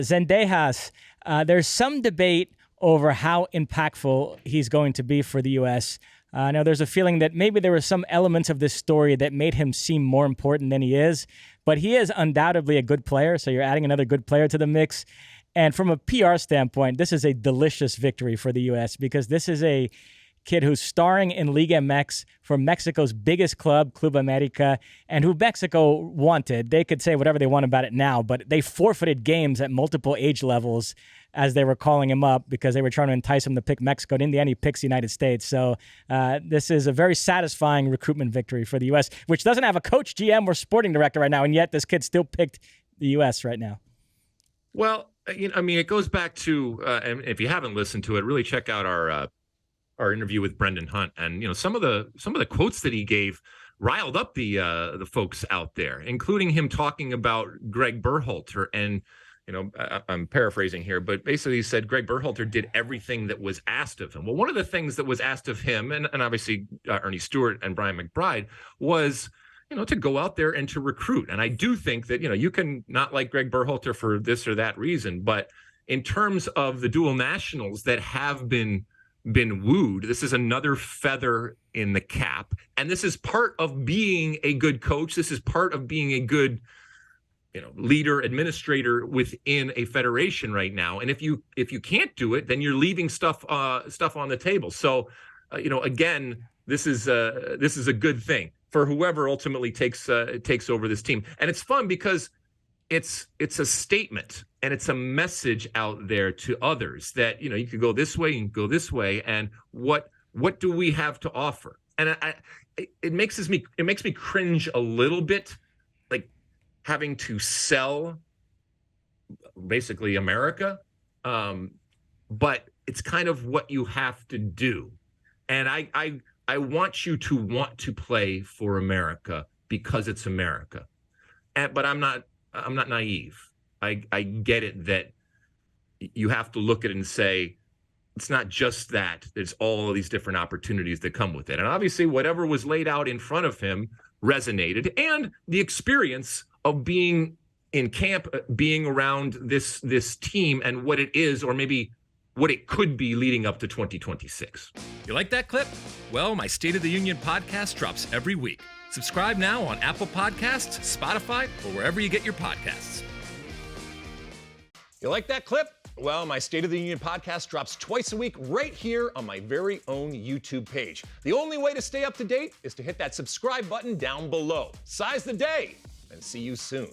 Zendejas, there's some debate over how impactful he's going to be for the U.S. Now, there's a feeling that maybe there were some elements of this story that made him seem more important than he is, but he is undoubtedly a good player, so you're adding another good player to the mix. And from a PR standpoint, this is a delicious victory for the U.S. because this is a kid who's starring in Liga MX for Mexico's biggest club, Club America, and who Mexico wanted. They could say whatever they want about it now, but they forfeited games at multiple age levels as they were calling him up because they were trying to entice him to pick Mexico. And in the end, he picks the United States. So this is a very satisfying recruitment victory for the U.S., which doesn't have a coach, GM, or sporting director right now, and yet this kid still picked the U.S. right now. Well, it goes back to, and if you haven't listened to it, really check out our interview with Brendan Hunt, and some of the quotes that he gave riled up the folks out there, including him talking about Greg Berhalter. And I'm paraphrasing here, but basically he said Greg Berhalter did everything that was asked of him. Well, one of the things that was asked of him, and obviously Ernie Stewart and Brian McBride, was to go out there and to recruit. And I do think that you can not like Greg Berhalter for this or that reason, but in terms of the dual nationals that have been wooed, this is another feather in the cap, and this is part of being a good coach. This is part of being a good leader, administrator within a federation right now. And if you can't do it, then you're leaving stuff on the table. So again, this is a good thing for whoever ultimately takes over this team. And it's fun because it's a statement and it's a message out there to others that you could go this way, you can go this way, and what do we have to offer? And it makes me cringe a little bit, like having to sell basically America, but it's kind of what you have to do. And I want you to want to play for America because it's America, but I'm not naive. I get it that you have to look at it and say, it's not just that. There's all of these different opportunities that come with it. And obviously, whatever was laid out in front of him resonated. And the experience of being in camp, being around this team and what it is, or maybe what it could be leading up to 2026. You like that clip? Well, my State of the Union podcast drops every week. Subscribe now on Apple Podcasts, Spotify, or wherever you get your podcasts. You like that clip? Well, my State of the Union podcast drops twice a week right here on my very own YouTube page. The only way to stay up to date is to hit that subscribe button down below. Size the day, and see you soon.